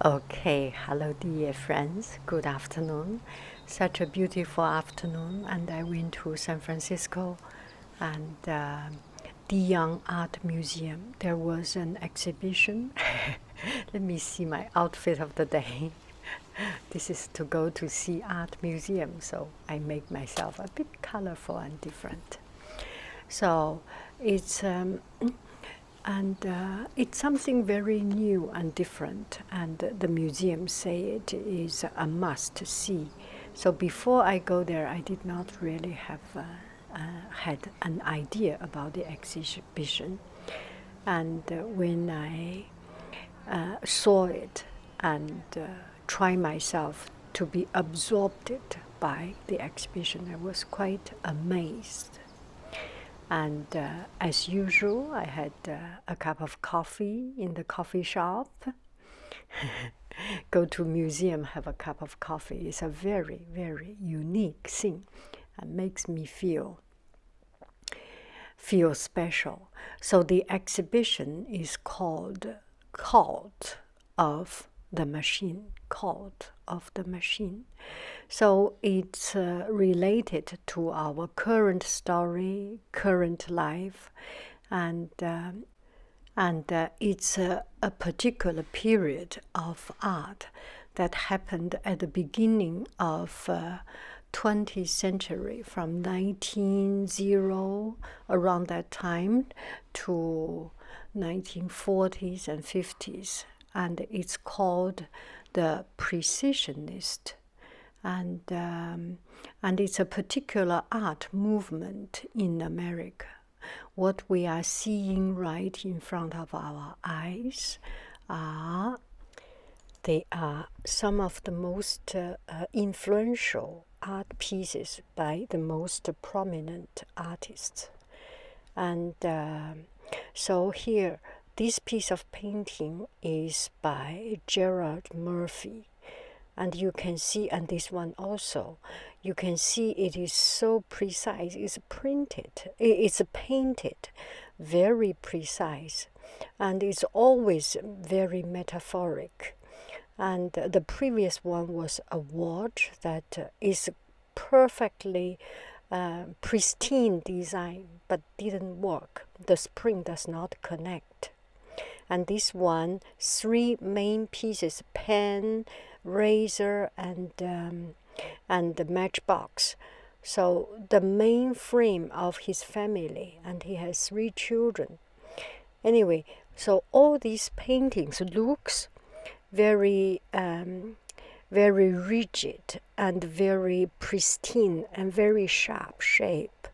Okay, hello dear friends, good afternoon. Such a beautiful afternoon, and I went to San Francisco and the Young Art Museum. There was an exhibition. Let me see my outfit of the day. This is to go to see art museum, so I make myself a bit colorful and different. So it's it's something very new and different, and the museum say it is a must see. So before I go there, I did not really have had an idea about the exhibition, and when I saw it and try myself to be absorbed by the exhibition, I was quite amazed. And as usual, I had a cup of coffee in the coffee shop. Go to museum, have a cup of coffee. It's a very, very unique thing and makes me feel special. So the exhibition is called Cult of the Machine. Cult of the Machine. So it's related to our current story, current life, and it's a particular period of art that happened at the beginning of 20th century, from 1900 around that time to 1940s and 50s, and it's called the precisionist. And it's a particular art movement in America. What we are seeing right in front of our eyes they are some of the most influential art pieces by the most prominent artists. And so here, this piece of painting is by Gerald Murphy. And you can see, and this one also, you can see it is so precise. It's printed, it's painted very precise, and it's always very metaphoric. And the previous one was a watch that is perfectly pristine design, but didn't work. The spring does not connect. And this one, three main pieces: pen, razor, and the matchbox. So the main frame of his family, and he has 3 children. Anyway, so all these paintings looks very very rigid and very pristine and very sharp shape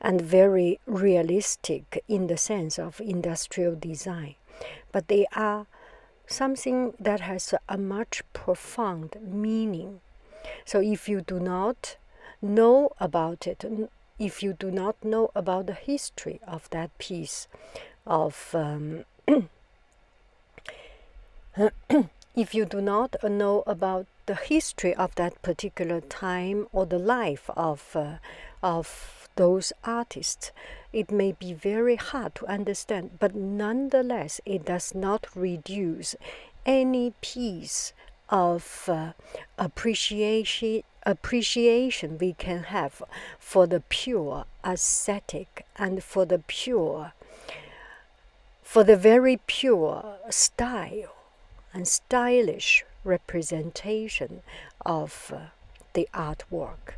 and very realistic in the sense of industrial design. But they are something that has a much profound meaning. So if you do not know about it, if you do not know about the history of that piece of if you do not know about the history of that particular time or the life of those artists, it may be very hard to understand. But nonetheless, it does not reduce any piece of appreciation we can have for the pure aesthetic and for the very pure style and stylish representation of the artwork.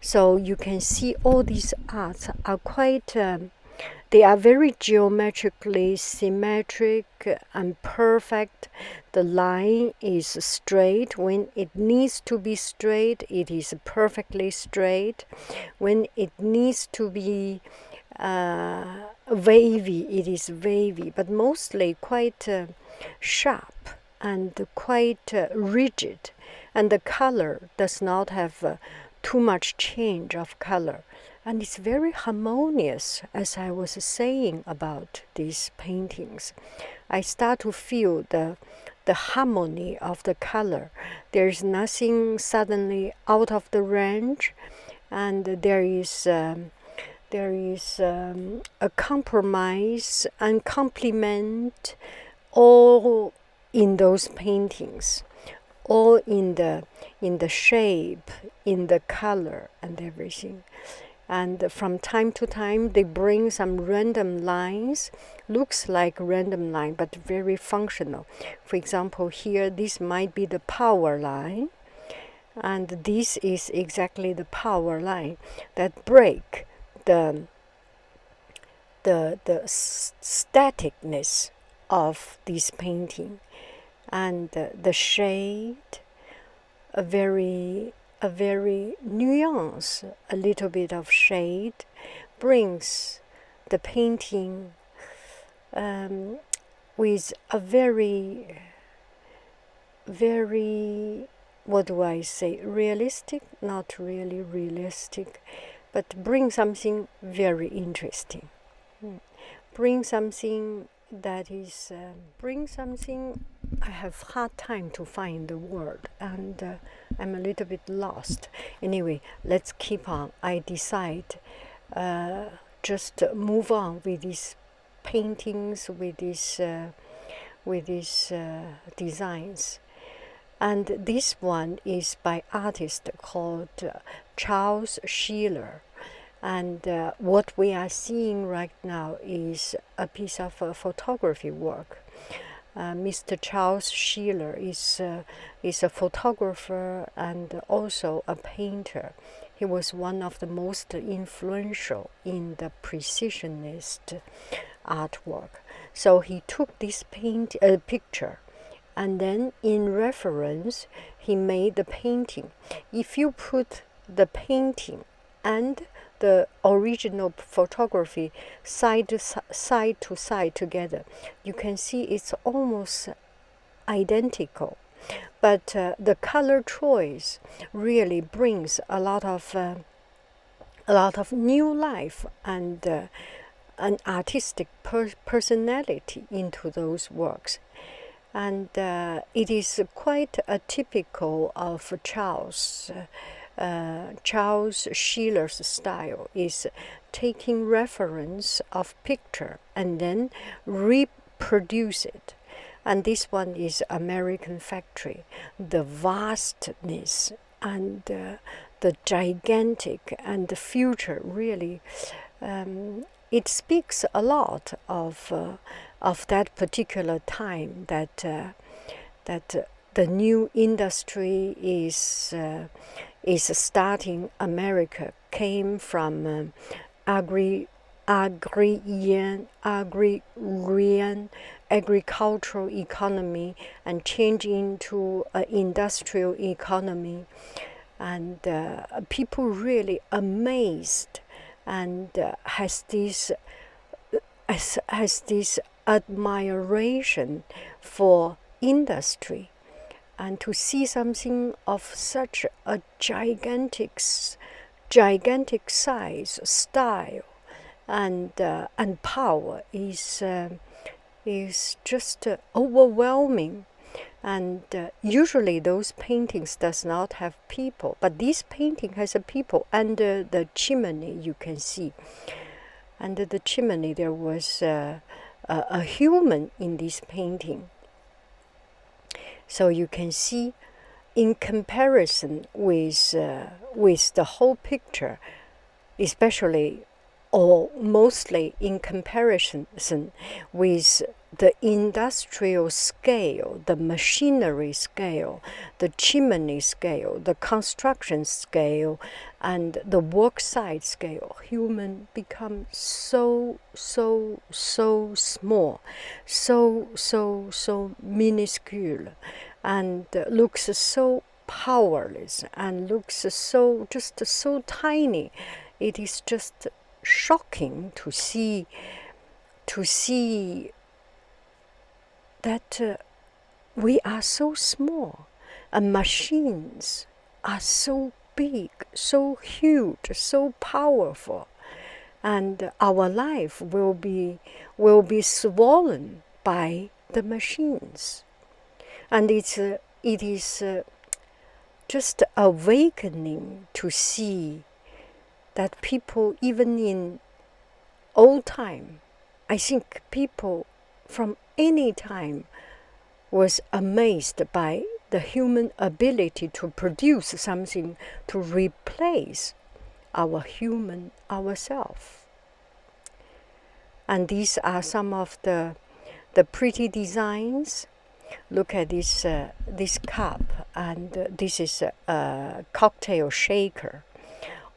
So you can see all these arts are quite, they are very geometrically symmetric and perfect. The line is straight. When it needs to be straight, it is perfectly straight. When it needs to be wavy, it is wavy, but mostly quite sharp and quite rigid, and the color does not have too much change of color, and it's very harmonious. As I was saying about these paintings, I start to feel the harmony of the color. There's nothing suddenly out of the range, and there is a compromise and complement all in those paintings, all in the shape, in the color and everything. And from time to time they bring some random lines, looks like random line but very functional. For example, here this might be the power line, and this is exactly the power line that break the staticness of this painting. And the shade, a very nuance, a little bit of shade, brings the painting with a very, what do I say, realistic, not really realistic, but bring something very interesting. Bring something that is, I have hard time to find the word, and I'm a little bit lost. Anyway, let's keep on. I decide just move on with these paintings, with these designs. And this one is by artist called Charles Schiller. And what we are seeing right now is a piece of photography work. Mr. Charles Schiller is a photographer and also a painter. He was one of the most influential in the precisionist artwork. So he took this picture, and then in reference he made the painting. If you put the painting and the original photography side to side together, you can see it's almost identical. But the color choice really brings a lot of new life and an artistic personality into those works. And it is quite atypical of Charles Schiller's style, is taking reference of picture and then reproduce it. And this one is American Factory. The vastness and the gigantic and the future, really, it speaks a lot of that particular time, that the new industry is starting. America came from agrarian agricultural economy and changed into an industrial economy, and people really amazed and has this admiration for industry. And to see something of such a gigantic size, style, and power is just overwhelming. And usually those paintings does not have people, but this painting has a people. Under the chimney, you can see. Under the chimney, there was a human in this painting. So you can see, in comparison with the whole picture, especially or mostly in comparison with the industrial scale, the machinery scale, the chimney scale, the construction scale, and the work site scale, human become so small, so minuscule, and looks so powerless, and looks so tiny. It is just shocking to see that we are so small, and machines are so big, so huge, so powerful, and our life will be swollen by the machines. And it is just awakening to see that people, even in old time, I think people from any time was amazed by the human ability to produce something to replace ourself. And these are some of the pretty designs. Look at this cup, and this is a cocktail shaker.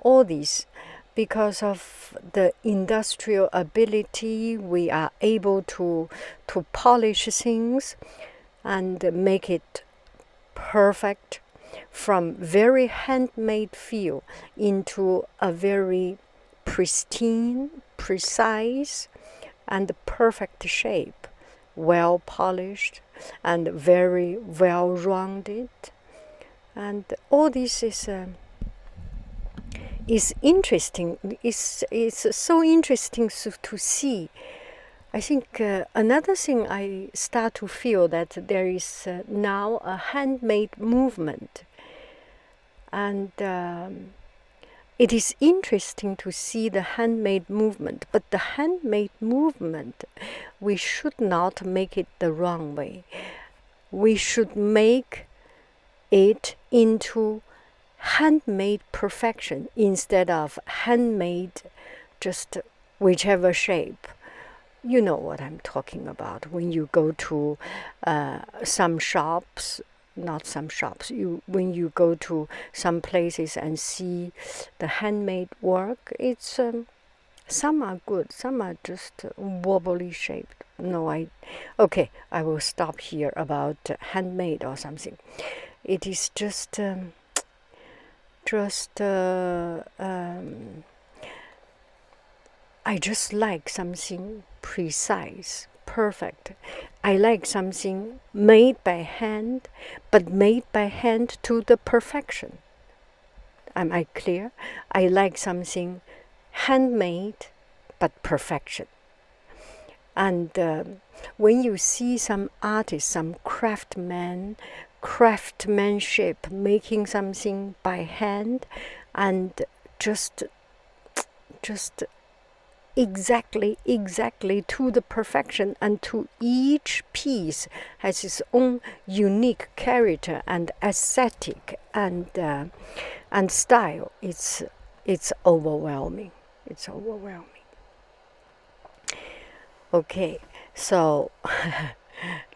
All these, because of the industrial ability, we are able to polish things and make it perfect, from very handmade feel into a very pristine, precise, and perfect shape, well polished and very well rounded. And all this is interesting. It's so interesting to see. I think another thing I start to feel that there is now a handmade movement, and it is interesting to see the handmade movement. But the handmade movement, we should not make it the wrong way. We should make it into handmade perfection instead of handmade just whichever shape. You know what I'm talking about. When you go to some shops, not some shops, when you go to some places and see the handmade work, it's some are good, some are just wobbly shaped. I will stop here about handmade or something. It is just I just like something precise, perfect. I like something made by hand, but made by hand to the perfection. Am I clear? I like something handmade, but perfection. And when you see some artist, some craftsmanship making something by hand, and just exactly to the perfection, and to each piece has its own unique character and aesthetic and style. It's overwhelming. It's overwhelming. Okay, so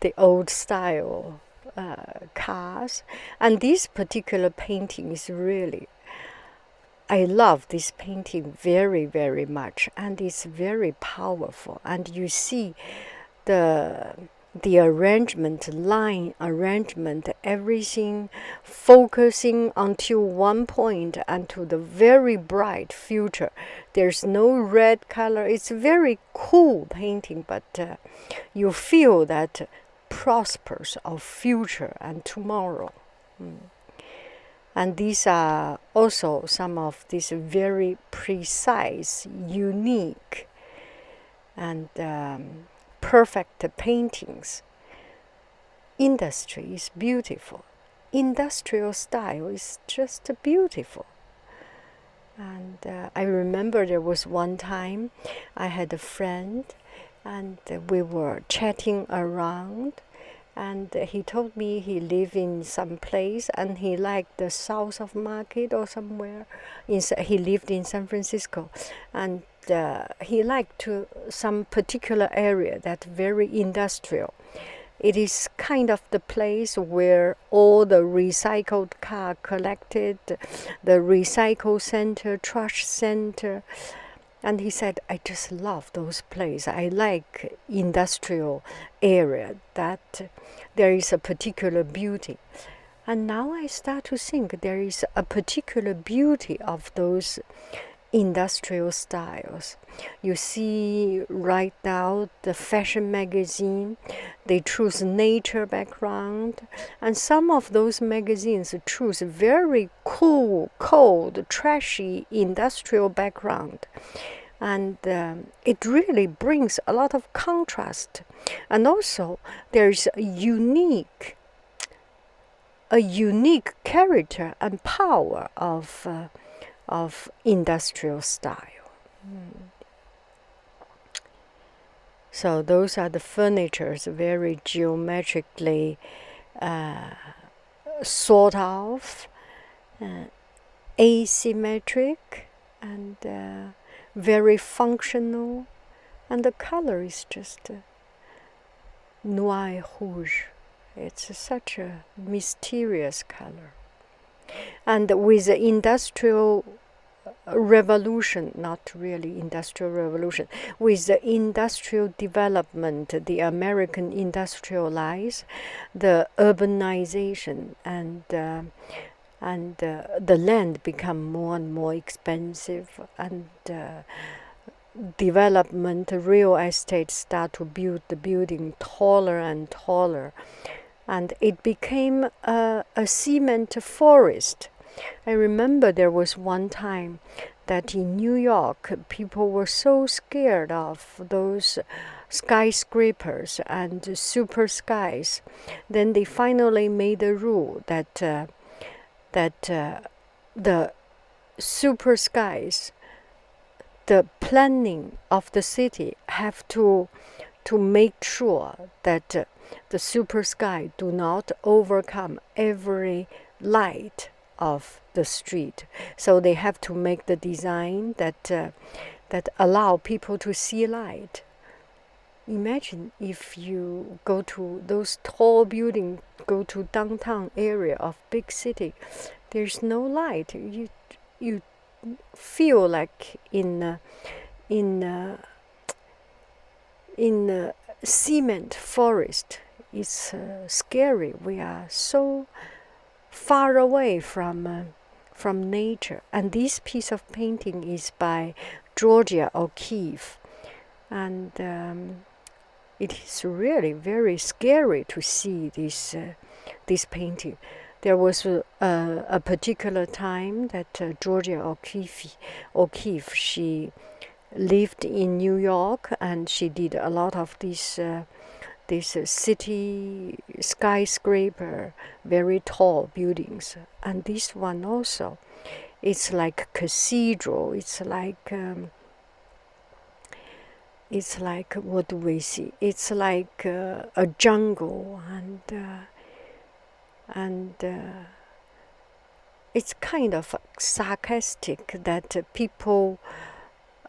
the old style cars, and this particular painting is really, I love this painting very, very much, and it's very powerful. And you see the arrangement, line arrangement, everything focusing until one point and to the very bright future. There's no red color. It's a very cool painting, but you feel that prospers of future and tomorrow. And these are also some of these very precise, unique, and perfect paintings. Industry is beautiful. Industrial style is just beautiful. And I remember there was one time I had a friend, and we were chatting around, and he told me he lived in some place and he liked the south of Market or somewhere. He lived in San Francisco, and he liked some particular area that's very industrial. It is kind of the place where all the recycled car collected, the recycle center, trash center. And he said, I just love those places. I like industrial area, that there is a particular beauty. And now I start to think there is a particular beauty of those industrial styles. You see right now the fashion magazine, they choose nature background, and some of those magazines choose very cool, cold, trashy industrial background. And it really brings a lot of contrast. And also there's a unique character and power of industrial style. So those are the furnitures, very geometrically sort of, asymmetric, and very functional, and the color is just noir rouge. It's such a mysterious color. And with the industrial revolution, not really industrial revolution, with the industrial development, the American industrialize, the urbanization, and the land become more and more expensive, and development, real estate start to build the building taller and taller, and it became a cement forest. I remember there was one time that in New York, people were so scared of those skyscrapers and super skies. Then they finally made a rule that the super skies, the planning of the city have to make sure that the super sky do not overcome every light of the street. So they have to make the design that allow people to see light. Imagine if you go to those tall buildings, go to downtown area of big city, there's no light. You feel like in cement forest. It's scary. We are so far away from nature. And this piece of painting is by Georgia O'Keeffe, and it is really very scary to see this painting. There was a particular time that Georgia O'Keeffe, she lived in New York, and she did a lot of these city skyscraper, very tall buildings. And this one also, it's like cathedral. It's like what do we see? It's like a jungle, and it's kind of sarcastic that people.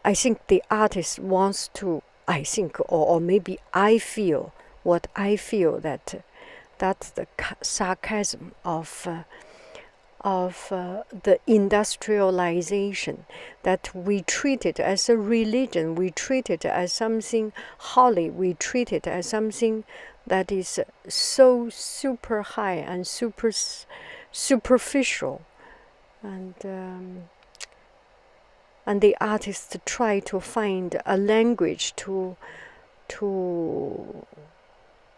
I think the artist wants to. I think, or maybe I feel what I feel, that that's the sarcasm of the industrialization, that we treat it as a religion, we treat it as something holy, we treat it as something that is so super high and superficial, and the artists try to find a language to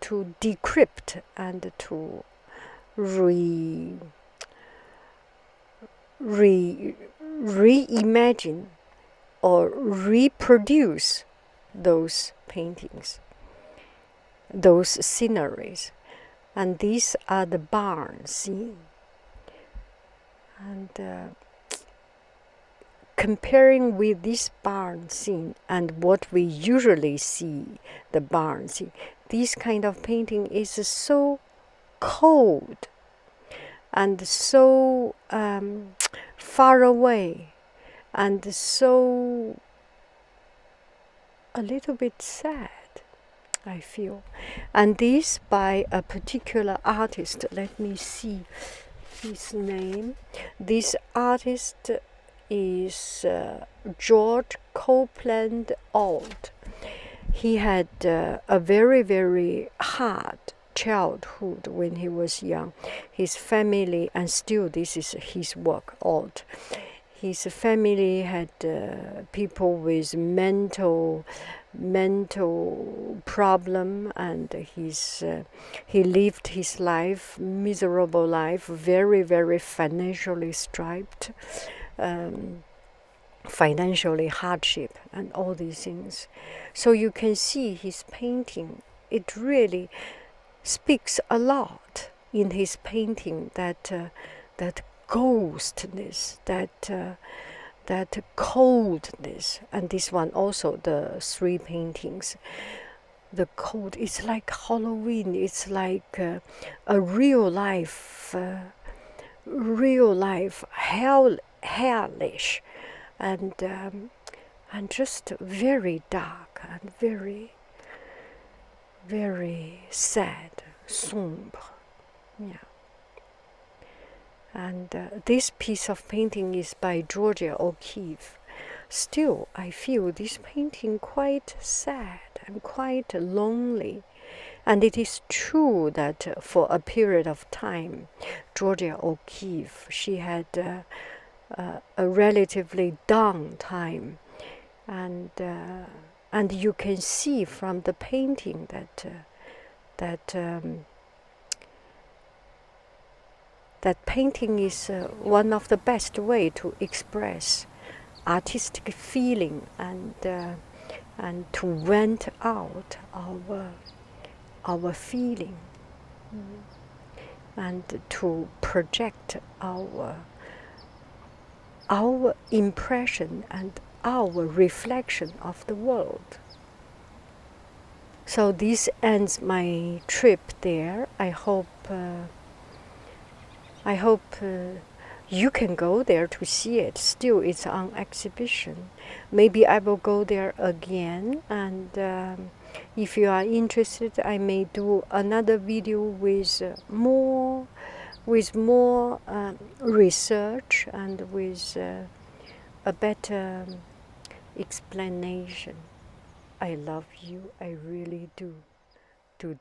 decrypt and to reimagine or reproduce those paintings, those sceneries. And these are the barn scene. And comparing with this barn scene and what we usually see, the barn scene, this kind of painting is so cold and so far away, and so a little bit sad, I feel. And this by a particular artist. Let me see his name. This artist is George Copeland Alt. He had a very, very hard childhood when he was young. His family, and still this is his work, Alt. His family had people with mental problem, and he lived his life, miserable life, very, very financially striped, financially hardship, and all these things. So you can see his painting, it really speaks a lot in his painting, that ghostness, that coldness. And this one also, the three paintings, the cold. It's like Halloween. It's like a real life, hellish, and just very dark and very, very sad, sombre. Yeah. And this piece of painting is by Georgia O'Keeffe. Still, I feel this painting quite sad and quite lonely. And it is true that for a period of time, Georgia O'Keeffe, she had a relatively down time. And you can see from the painting that painting is one of the best way to express artistic feeling and to vent out our feeling and to project our impression and our reflection of the world. So this ends my trip there. I hope you can go there to see it. Still, it's on exhibition. Maybe I will go there again, and if you are interested, I may do another video with more research and with a better explanation. I love you. I really do. Do.